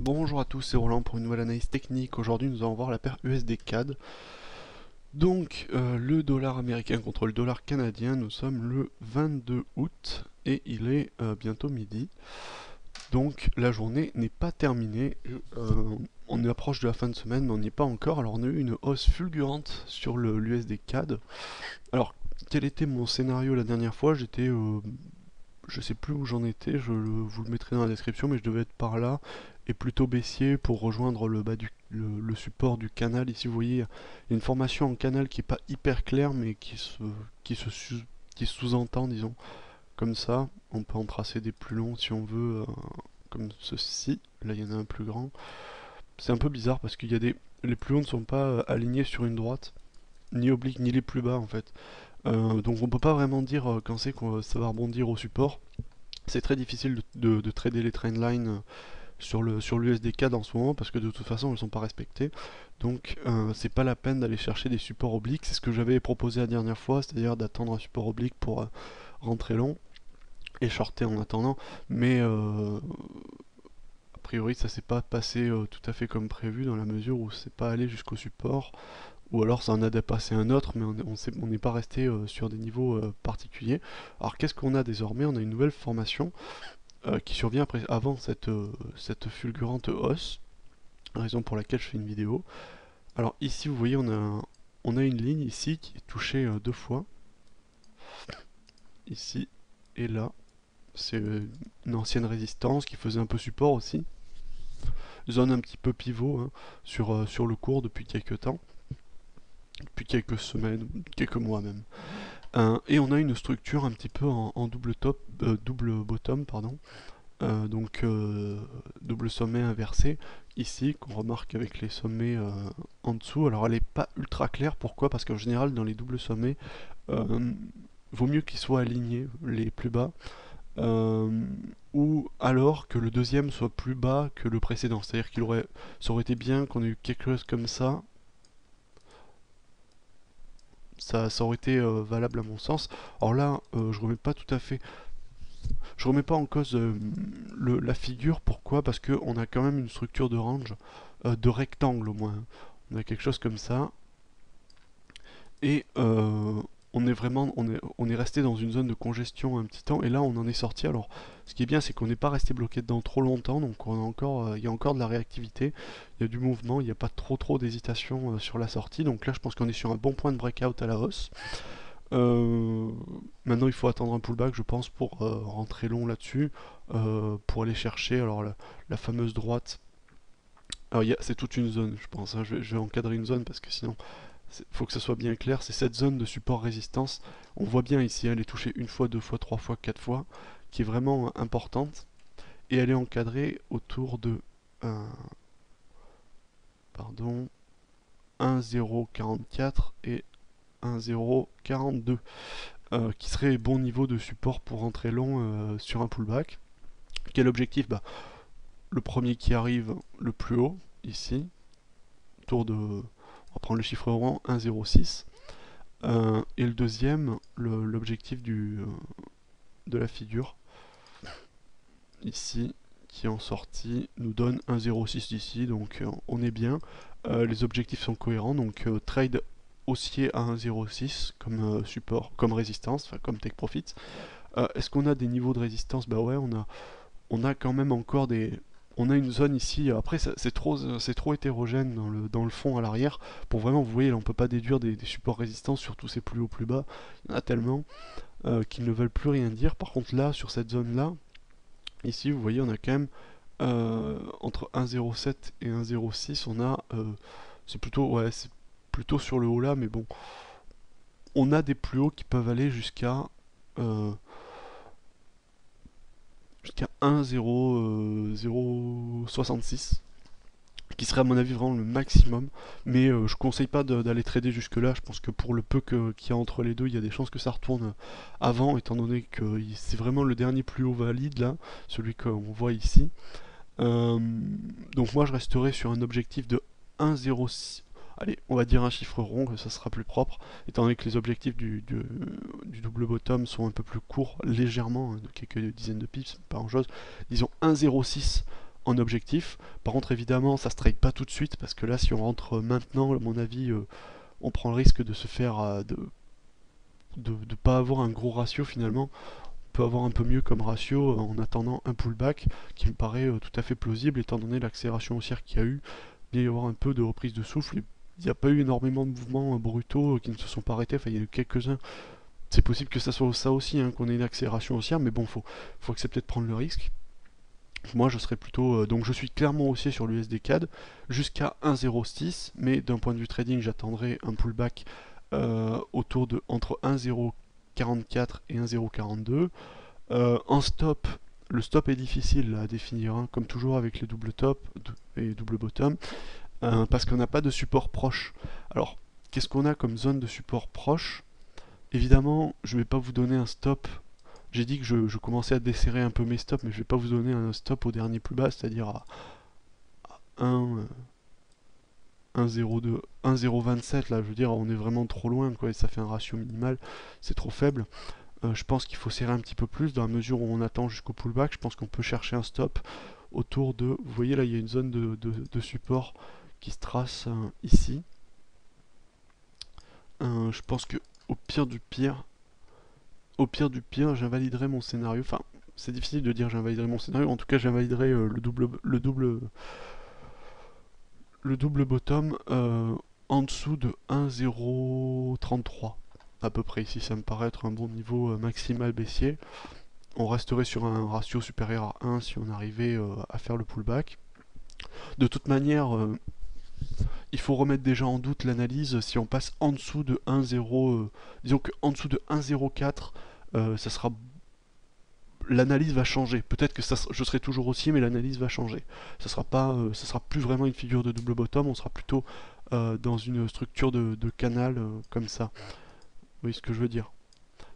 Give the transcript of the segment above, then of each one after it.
Bonjour à tous, c'est Roland pour une nouvelle analyse technique. Aujourd'hui nous allons voir la paire USD CAD. Donc le dollar américain contre le dollar canadien, nous sommes le 22 août et il est bientôt midi. Donc la journée n'est pas terminée. On est approche de la fin de semaine mais on n'y est pas encore. Alors on a eu une hausse fulgurante sur l'USD CAD. Alors quel était mon scénario la dernière fois? Je sais plus où j'en étais, vous le mettrai dans la description, mais je devais être par là, et plutôt baissier pour rejoindre le bas le support du canal. Ici vous voyez, il y a une formation en canal qui est pas hyper claire, mais qui se, su- qui sous-entend, disons, comme ça. On peut en tracer des plus longs si on veut, comme ceci. Là il y en a un plus grand. C'est un peu bizarre parce qu'il y a les plus hauts ne sont pas alignés sur une droite, ni obliques, ni les plus bas en fait. Donc on peut pas vraiment dire quand c'est que ça va rebondir au support. C'est très difficile de trader les trendlines sur l'USD-CAD en ce moment parce que de toute façon elles sont pas respectées. Donc c'est pas la peine d'aller chercher des supports obliques. C'est ce que j'avais proposé la dernière fois, c'est-à-dire d'attendre un support oblique pour rentrer long et shorter en attendant. Mais a priori ça s'est pas passé tout à fait comme prévu dans la mesure où c'est pas allé jusqu'au support. Ou alors ça en a dépassé un autre, mais on n'est pas resté sur des niveaux particuliers. Alors qu'est-ce qu'on a désormais? On a une nouvelle formation qui survient avant cette fulgurante hausse, raison pour laquelle je fais une vidéo. Alors ici vous voyez on a une ligne ici qui est touchée deux fois, ici et là. C'est une ancienne résistance qui faisait un peu support aussi. Zone un petit peu pivot hein, sur le cours depuis quelques temps, depuis quelques semaines, quelques mois même. Et on a une structure un petit peu en double top, double bottom, pardon. Double sommet inversé ici qu'on remarque avec les sommets en dessous. Alors elle n'est pas ultra claire, pourquoi? Parce qu'en général dans les doubles sommets euh, vaut mieux qu'ils soient alignés les plus bas euh, ou alors que le deuxième soit plus bas que le précédent, c'est-à-dire ça aurait été bien qu'on ait eu quelque chose comme ça aurait été valable à mon sens. Alors là je remets pas en cause la figure. Pourquoi? Parce qu'on a quand même une structure de range, de rectangle au moins. On a quelque chose comme ça. Et on est resté dans une zone de congestion un petit temps. Et là, on en est sorti. Alors, ce qui est bien, c'est qu'on n'est pas resté bloqué dedans trop longtemps. Donc, il y a encore de la réactivité. Il y a du mouvement. Il n'y a pas trop d'hésitation sur la sortie. Donc là, je pense qu'on est sur un bon point de breakout à la hausse. Euh, Maintenant, il faut attendre un pullback, je pense, pour rentrer long là-dessus, pour aller chercher alors la fameuse droite. Alors, c'est toute une zone, je pense, hein. Je vais encadrer une zone parce que sinon, il faut que ça soit bien clair. C'est cette zone de support résistance. On voit bien ici, elle est touchée une fois, deux fois, trois fois, quatre fois, qui est vraiment importante. Et elle est encadrée autour de pardon, 1,044 et 1,042. Qui serait bon niveau de support pour rentrer long sur un pullback. Quel objectif? Le premier qui arrive le plus haut, ici, on va prendre le chiffre rond 1,06. Et le deuxième, l'objectif de la figure, ici, qui est en sortie, nous donne 1,06 ici, donc on est bien. Les objectifs sont cohérents, donc trade haussier à 1,06 comme support, comme résistance, enfin comme take profit. Est-ce qu'on a des niveaux de résistance? Bah ouais, on a quand même encore des... On a une zone ici, après c'est trop hétérogène dans le fond à l'arrière, pour vraiment, vous voyez, là on peut pas déduire des supports résistance sur tous ces plus hauts plus bas, il y en a tellement qu'ils ne veulent plus rien dire. Par contre là, sur cette zone là, ici vous voyez on a quand même entre 1,07 et 1,06, c'est plutôt sur le haut là, mais bon, on a des plus hauts qui peuvent aller euh, jusqu'à 1,066, qui serait à mon avis vraiment le maximum. Mais je conseille pas d'aller trader jusque là. Je pense que pour le peu qu'il y a entre les deux, il y a des chances que ça retourne avant, étant donné que c'est vraiment le dernier plus haut valide là, celui qu'on voit ici. Euh, donc moi je resterai sur un objectif de 1,06. Allez, on va dire un chiffre rond, que ça sera plus propre, étant donné que les objectifs du double bottom sont un peu plus courts, légèrement, hein, de quelques dizaines de pips, pas grand chose. Disons 1,06 en objectif. Par contre évidemment ça se trade pas tout de suite, parce que là si on rentre maintenant, à mon avis on prend le risque de se faire de pas avoir un gros ratio finalement. On peut avoir un peu mieux comme ratio en attendant un pullback qui me paraît tout à fait plausible étant donné l'accélération haussière qu'il y a eu. Il va y avoir un peu de reprise de souffle. Il n'y a pas eu énormément de mouvements brutaux qui ne se sont pas arrêtés, enfin il y a eu quelques-uns. C'est possible que ça soit ça aussi, hein, qu'on ait une accélération haussière, mais bon, faut accepter de prendre le risque. Moi je serais plutôt, donc je suis clairement haussier sur l'USD CAD jusqu'à 1,06, mais d'un point de vue trading j'attendrai un pullback autour de entre 1,044 et 1,042. En stop, le stop est difficile à définir, hein, comme toujours avec les double top et double bottom, parce qu'on n'a pas de support proche. Alors, qu'est-ce qu'on a comme zone de support proche? Évidemment, je ne vais pas vous donner un stop. J'ai dit que je commençais à desserrer un peu mes stops, mais je ne vais pas vous donner un stop au dernier plus bas, c'est-à-dire à 1,02, 1,027. Là, je veux dire, on est vraiment trop loin, quoi, et ça fait un ratio minimal, c'est trop faible. Je pense qu'il faut serrer un petit peu plus dans la mesure où on attend jusqu'au pullback. Je pense qu'on peut chercher un stop autour de... Vous voyez là, il y a une zone de support qui se trace ici. Je pense que au pire du pire, j'invaliderai mon scénario. Enfin, c'est difficile de dire j'invaliderai mon scénario. En tout cas, j'invaliderai le double bottom en dessous de 1,033 à peu près. Ici, ça me paraît être un bon niveau maximal baissier. On resterait sur un ratio supérieur à 1 si on arrivait à faire le pullback. De toute manière, il faut remettre déjà en doute l'analyse. Si on passe en dessous de 1,0, disons qu'en dessous de 1,04, ça sera... l'analyse va changer. Peut-être que je serai toujours haussier, mais l'analyse va changer. Ça sera pas, ça sera plus vraiment une figure de double bottom. On sera plutôt dans une structure de canal comme ça. Vous voyez ce que je veux dire?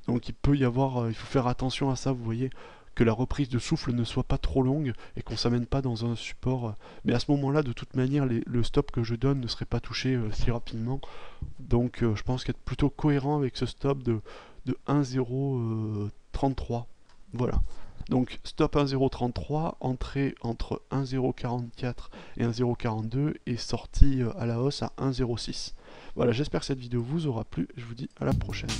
Donc il peut y avoir, il faut faire attention à ça, vous voyez, que la reprise de souffle ne soit pas trop longue et qu'on s'amène pas dans un support. Mais à ce moment-là, de toute manière, le stop que je donne ne serait pas touché si rapidement. Donc je pense qu'être plutôt cohérent avec ce stop de 1,033. Voilà. Donc stop 1,033, entrée entre 1,044 et 1,042 et sortie à la hausse à 1,06. Voilà, j'espère que cette vidéo vous aura plu. Je vous dis à la prochaine.